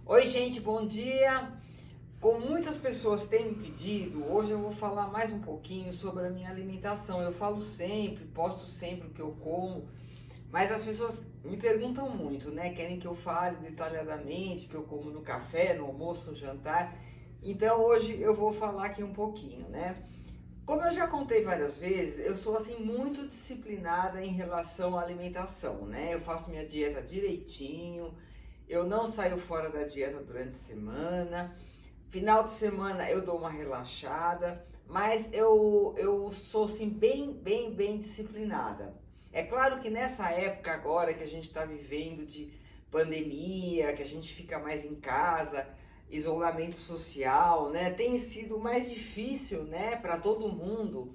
Oi, gente, bom dia! Como muitas pessoas têm me pedido, hoje eu vou falar mais um pouquinho sobre a minha alimentação. Eu falo sempre, posto sempre o que eu como, mas as pessoas me perguntam muito, né? Querem que eu fale detalhadamente, que eu como no café, no almoço, no jantar. Então hoje eu vou falar aqui um pouquinho, né? Como eu já contei várias vezes, eu sou assim muito disciplinada em relação à alimentação, né? Eu faço minha dieta direitinho, eu não saio fora da dieta durante a semana. Final de semana eu dou uma relaxada, mas eu sou assim bem disciplinada. É claro que nessa época agora que a gente está vivendo de pandemia, que a gente fica mais em casa, isolamento social, né? Tem sido mais difícil, né, para todo mundo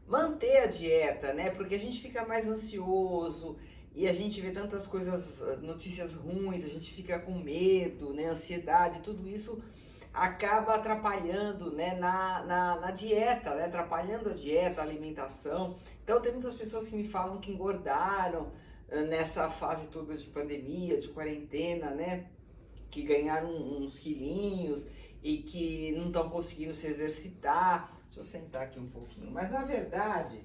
manter a dieta, né? Porque a gente fica mais ansioso e a gente vê tantas coisas, notícias ruins, a gente fica com medo, né? Ansiedade, tudo isso acaba atrapalhando, né, na dieta, né? Atrapalhando a dieta, a alimentação. Então tem muitas pessoas que me falam que engordaram nessa fase toda de pandemia, de quarentena, né? Que ganharam uns quilinhos e que não estão conseguindo se exercitar. Deixa eu sentar aqui um pouquinho. Mas na verdade,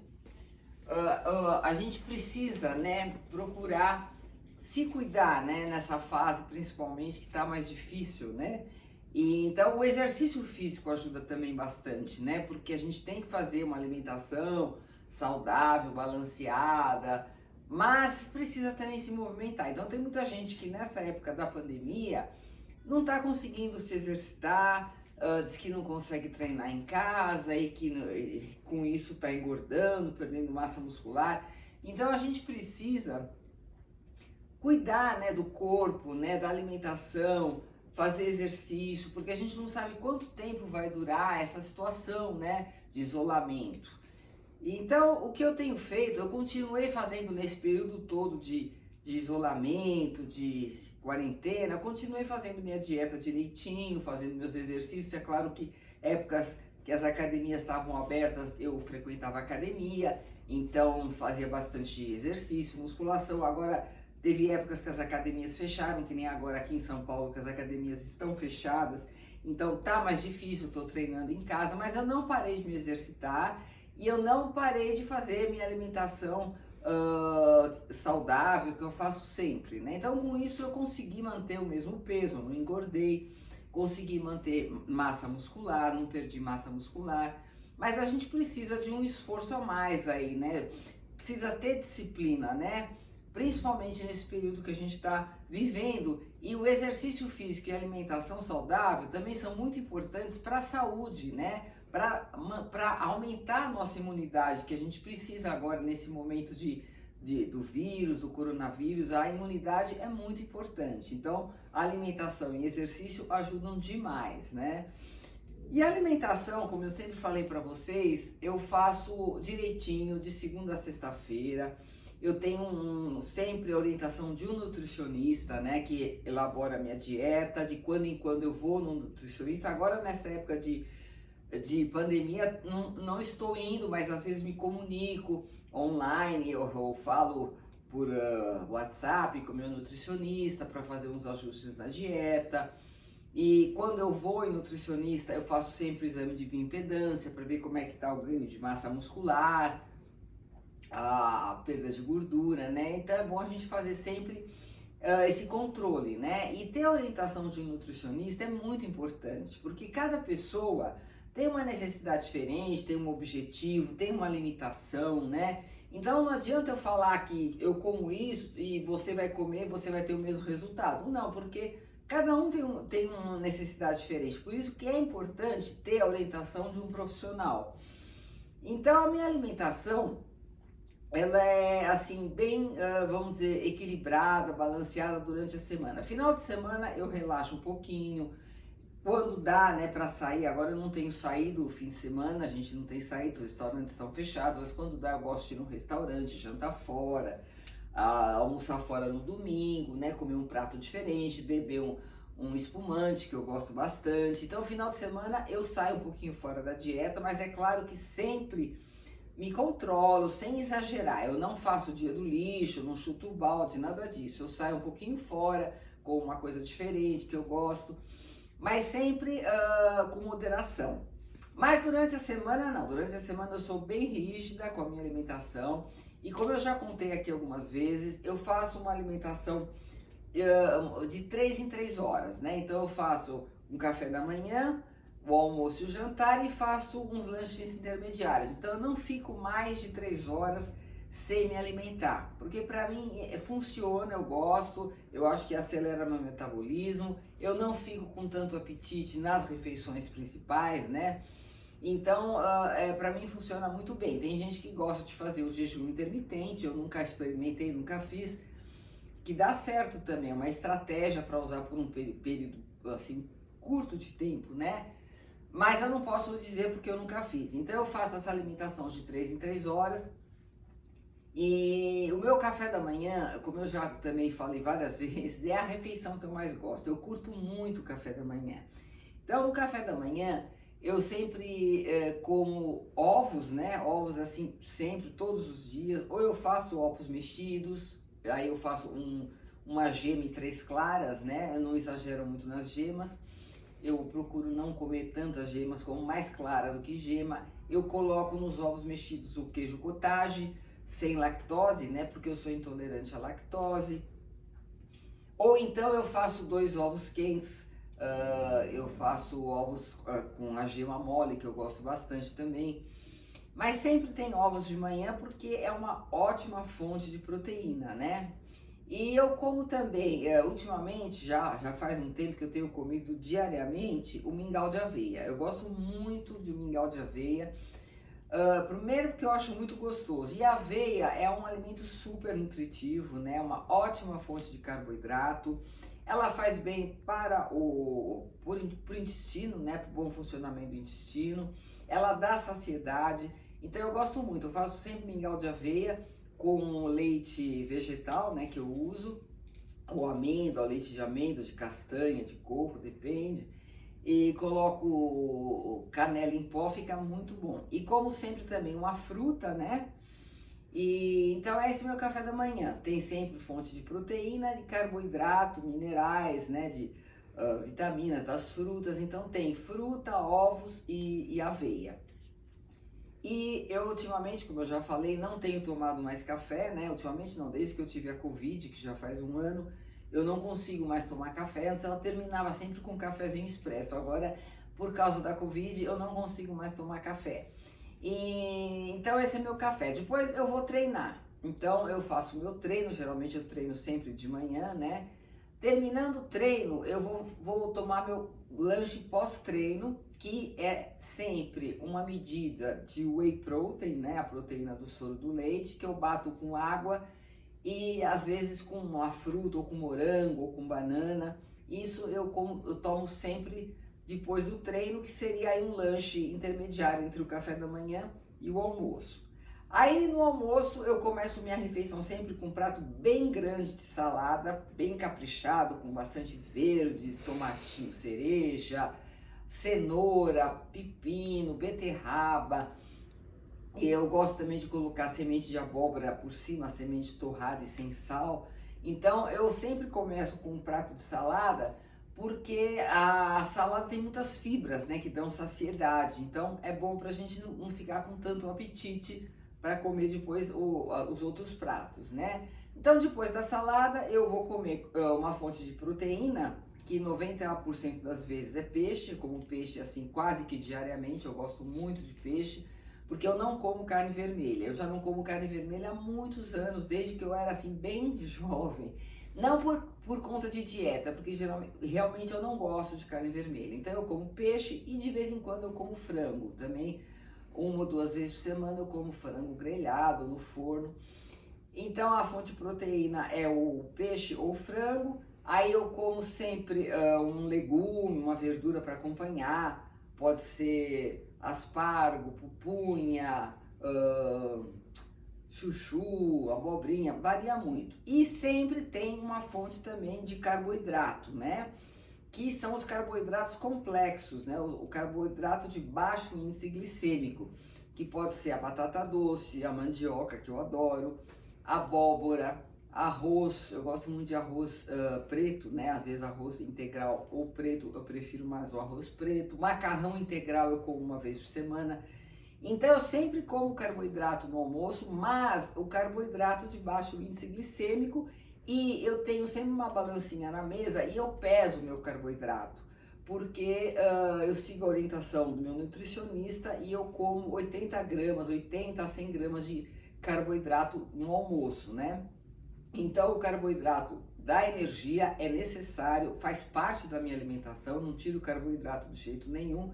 a gente precisa, né, procurar se cuidar, né, nessa fase, principalmente que está mais difícil, né? E então o exercício físico ajuda também bastante, né? Porque a gente tem que fazer uma alimentação saudável, balanceada, mas precisa também se movimentar. Então tem muita gente que nessa época da pandemia não está conseguindo se exercitar, diz que não consegue treinar em casa e que com isso está engordando, perdendo massa muscular. Então a gente precisa cuidar, né, do corpo, né, da alimentação, fazer exercício, porque a gente não sabe quanto tempo vai durar essa situação, né, de isolamento. Então, o que eu tenho feito, eu continuei fazendo nesse período todo de isolamento, de quarentena, eu continuei fazendo minha dieta direitinho, fazendo meus exercícios. É claro que épocas que as academias estavam abertas, eu frequentava academia, então fazia bastante exercício, musculação. Agora, teve épocas que as academias fecharam, que nem agora aqui em São Paulo, que as academias estão fechadas, então tá mais difícil, eu tô treinando em casa, mas eu não parei de me exercitar e eu não parei de fazer minha alimentação saudável, que eu faço sempre, né? Então com isso eu consegui manter o mesmo peso, eu não engordei, consegui manter massa muscular, não perdi massa muscular, mas a gente precisa de um esforço a mais aí, né? Precisa ter disciplina, né? Principalmente nesse período que a gente está vivendo, e o exercício físico e a alimentação saudável também são muito importantes para a saúde, né? Para aumentar a nossa imunidade, que a gente precisa agora nesse momento do vírus, do coronavírus, a imunidade é muito importante. Então, a alimentação e exercício ajudam demais, né? E a alimentação, como eu sempre falei para vocês, eu faço direitinho de segunda a sexta-feira. Eu tenho sempre a orientação de um nutricionista, né, que elabora a minha dieta. De quando em quando eu vou no nutricionista. Agora, nessa época de pandemia, não estou indo, mas às vezes me comunico online, eu falo por WhatsApp com o meu nutricionista para fazer uns ajustes na dieta. E quando eu vou em nutricionista, eu faço sempre o exame de bioimpedância para ver como é que está o ganho de massa muscular, a perda de gordura, né? Então é bom a gente fazer sempre esse controle, né? E ter a orientação de um nutricionista é muito importante, porque cada pessoa tem uma necessidade diferente, tem um objetivo, tem uma limitação, né? Então não adianta eu falar que eu como isso e você vai comer, você vai ter o mesmo resultado. Não, porque cada um tem uma necessidade diferente. Por isso que é importante ter a orientação de um profissional. Então a minha alimentação, ela é assim bem, vamos dizer, equilibrada, balanceada durante a semana. Final de semana eu relaxo um pouquinho, quando dá, né, para sair. Agora eu não tenho saído o fim de semana, a gente não tem saído, os restaurantes estão fechados, mas quando dá eu gosto de ir num restaurante, jantar fora, almoçar fora no domingo, né, comer um prato diferente, beber um espumante que eu gosto bastante. Então, final de semana eu saio um pouquinho fora da dieta, mas é claro que sempre me controlo, sem exagerar. Eu não faço o dia do lixo, não chuto o balde, nada disso. Eu saio um pouquinho fora, como uma coisa diferente, que eu gosto, mas sempre com moderação. Mas durante a semana não, durante a semana eu sou bem rígida com a minha alimentação e como eu já contei aqui algumas vezes, eu faço uma alimentação de 3 em 3 horas, né? Então eu faço um café da manhã, o almoço e o jantar e faço uns lanches intermediários. Então eu não fico mais de 3 horas sem me alimentar, porque para mim funciona, eu gosto, eu acho que acelera meu metabolismo, eu não fico com tanto apetite nas refeições principais, né? Então, para mim funciona muito bem. Tem gente que gosta de fazer o jejum intermitente, eu nunca experimentei, nunca fiz, que dá certo também, é uma estratégia para usar por um período assim curto de tempo, né? Mas eu não posso dizer porque eu nunca fiz. Então eu faço essa alimentação de 3 em 3 horas. E o meu café da manhã, como eu já também falei várias vezes, é a refeição que eu mais gosto. Eu curto muito o café da manhã. Então, no café da manhã, eu sempre como ovos, né? Ovos assim, sempre, todos os dias. Ou eu faço ovos mexidos, aí eu faço uma gema e 3 claras, né? Eu não exagero muito nas gemas. Eu procuro não comer tantas gemas, como mais clara do que gema. Eu coloco nos ovos mexidos o queijo cottage, sem lactose, né? Porque eu sou intolerante à lactose. Ou então eu faço 2 ovos quentes, eu faço ovos com a gema mole, que eu gosto bastante também. Mas sempre tem ovos de manhã porque é uma ótima fonte de proteína, né? E eu como também, ultimamente, já faz um tempo que eu tenho comido diariamente o mingau de aveia. Eu gosto muito de mingau de aveia. Primeiro porque eu acho muito gostoso. E a aveia é um alimento super nutritivo, né? Uma ótima fonte de carboidrato. Ela faz bem para pro intestino, né? Para o bom funcionamento do intestino. Ela dá saciedade. Então eu gosto muito. Eu faço sempre mingau de aveia com leite vegetal, né? Que eu uso. Ou amêndoa, leite de amêndoa, de castanha, de coco, depende. E coloco canela em pó, fica muito bom. E como sempre também uma fruta, né? E então é esse meu café da manhã. Tem sempre fonte de proteína, de carboidrato, minerais, né? De vitaminas das frutas. Então tem fruta, ovos e aveia. E eu ultimamente, como eu já falei, não tenho tomado mais café, né? Ultimamente não, desde que eu tive a Covid, que já faz um ano, eu não consigo mais tomar café. Antes ela terminava sempre com um cafezinho expresso. Agora, por causa da Covid, eu não consigo mais tomar café. Então esse é meu café. Depois eu vou treinar. Então eu faço meu treino, geralmente eu treino sempre de manhã, né? Terminando o treino, eu vou tomar meu lanche pós-treino, que é sempre uma medida de whey protein, né? A proteína do soro do leite, que eu bato com água e às vezes com uma fruta, ou com morango, ou com banana. Isso eu tomo sempre depois do treino, que seria aí um lanche intermediário entre o café da manhã e o almoço. Aí no almoço eu começo minha refeição sempre com um prato bem grande de salada, bem caprichado, com bastante verdes, tomatinho cereja, cenoura, pepino, beterraba. E eu gosto também de colocar semente de abóbora por cima, semente torrada e sem sal. Então eu sempre começo com um prato de salada, porque a salada tem muitas fibras, né, que dão saciedade. Então é bom para a gente não ficar com tanto apetite para comer depois os outros pratos, né? Então depois da salada eu vou comer uma fonte de proteína, que 91% das vezes é peixe, como peixe assim quase que diariamente. Eu gosto muito de peixe, porque eu não como carne vermelha. Eu já não como carne vermelha há muitos anos, desde que eu era assim bem jovem. Não por conta de dieta, porque realmente eu não gosto de carne vermelha. Então eu como peixe e de vez em quando eu como frango. Também 1 ou 2 vezes por semana eu como frango grelhado no forno. Então a fonte de proteína é o peixe ou frango. Aí eu como sempre um legume, uma verdura para acompanhar. Pode ser aspargo, pupunha, chuchu, abobrinha, varia muito. E sempre tem uma fonte também de carboidrato, né? Que são os carboidratos complexos, né? O carboidrato de baixo índice glicêmico, que pode ser a batata doce, a mandioca, que eu adoro, a abóbora, Arroz, eu gosto muito de arroz preto, né? Às vezes arroz integral ou preto, eu prefiro mais o arroz preto. Macarrão integral eu como uma vez por semana. Então eu sempre como carboidrato no almoço, mas o carboidrato de baixo índice glicêmico, e eu tenho sempre uma balancinha na mesa e eu peso o meu carboidrato, porque eu sigo a orientação do meu nutricionista e eu como 80 gramas, 80 a 100 gramas de carboidrato no almoço, né? Então o carboidrato dá energia, é necessário, faz parte da minha alimentação, não tiro carboidrato de jeito nenhum,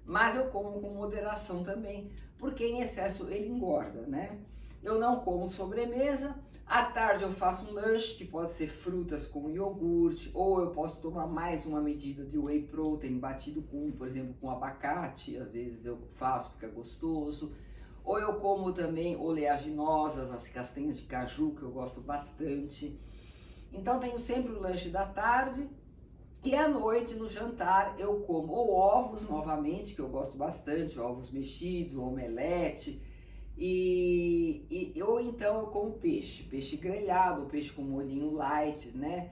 mas eu como com moderação também, porque em excesso ele engorda, né? Eu não como sobremesa, à tarde eu faço um lanche, que pode ser frutas com iogurte, ou eu posso tomar mais uma medida de whey protein batido com, por exemplo, com abacate, às vezes eu faço, fica gostoso. Ou eu como também oleaginosas, as castanhas de caju, que eu gosto bastante. Então tenho sempre o lanche da tarde. E à noite, no jantar, eu como ou ovos novamente, que eu gosto bastante, ovos mexidos, omelete, ou então eu como peixe grelhado, peixe com molhinho light, né?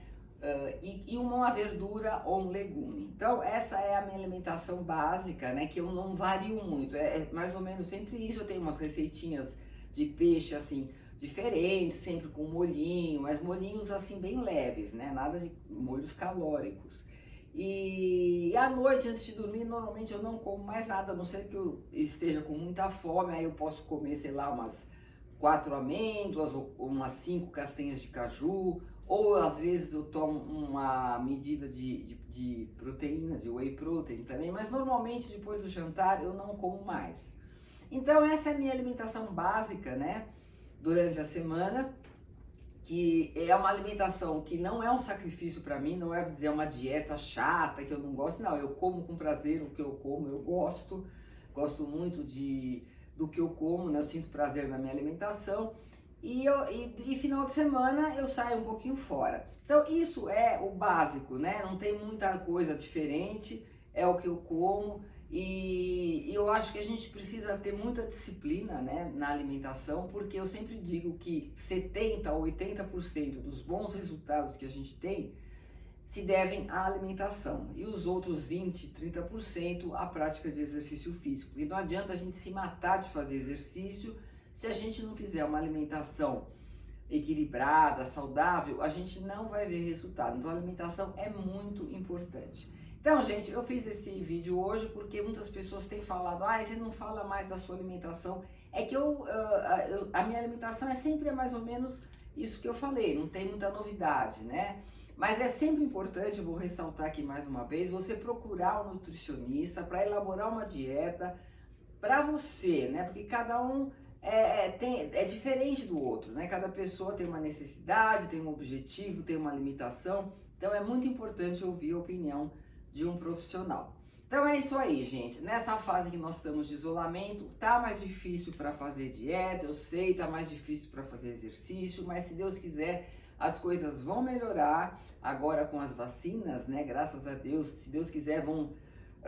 E uma verdura ou um legume. Então essa é a minha alimentação básica, né? Que eu não vario muito, é mais ou menos sempre isso. Eu tenho umas receitinhas de peixe assim, diferentes, sempre com molhinho, mas molhinhos assim bem leves, né? Nada de molhos calóricos. E à noite, antes de dormir, normalmente eu não como mais nada, a não ser que eu esteja com muita fome, aí eu posso comer, sei lá, umas 4 amêndoas ou umas 5 castanhas de caju, ou às vezes eu tomo uma medida de proteína, de whey protein também, mas normalmente depois do jantar eu não como mais. Então essa é a minha alimentação básica, né, durante a semana, que é uma alimentação que não é um sacrifício para mim, não é dizer uma dieta chata que eu não gosto, não, eu como com prazer o que eu como, eu gosto muito do que eu como, né? Eu sinto prazer na minha alimentação e final de semana eu saio um pouquinho fora. Então isso é o básico, né? Não tem muita coisa diferente, é o que eu como. E eu acho que a gente precisa ter muita disciplina, né, na alimentação, porque eu sempre digo que 70% a 80% dos bons resultados que a gente tem se devem à alimentação e os outros 20%, 30% à prática de exercício físico. E não adianta a gente se matar de fazer exercício se a gente não fizer uma alimentação equilibrada, saudável, a gente não vai ver resultado. Então a alimentação é muito importante. Então, gente, eu fiz esse vídeo hoje porque muitas pessoas têm falado, você não fala mais da sua alimentação. É que a minha alimentação é sempre mais ou menos isso que eu falei, não tem muita novidade, né? Mas é sempre importante, eu vou ressaltar aqui mais uma vez, você procurar um nutricionista para elaborar uma dieta para você, né? Porque cada um é diferente do outro, né? Cada pessoa tem uma necessidade, tem um objetivo, tem uma limitação. Então é muito importante ouvir a opinião de um profissional. Então é isso aí, gente. Nessa fase que nós estamos de isolamento, tá mais difícil para fazer dieta, eu sei, tá mais difícil para fazer exercício, mas se Deus quiser, as coisas vão melhorar agora com as vacinas, né? Graças a Deus, se Deus quiser, vão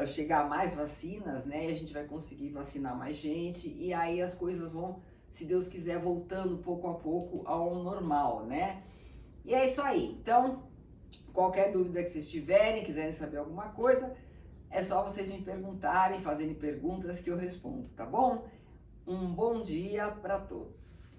chegar mais vacinas, né? E a gente vai conseguir vacinar mais gente e aí as coisas vão, se Deus quiser, voltando pouco a pouco ao normal, né? E é isso aí. Então, qualquer dúvida que vocês tiverem, quiserem saber alguma coisa, é só vocês me perguntarem, fazerem perguntas que eu respondo, tá bom? Um bom dia para todos.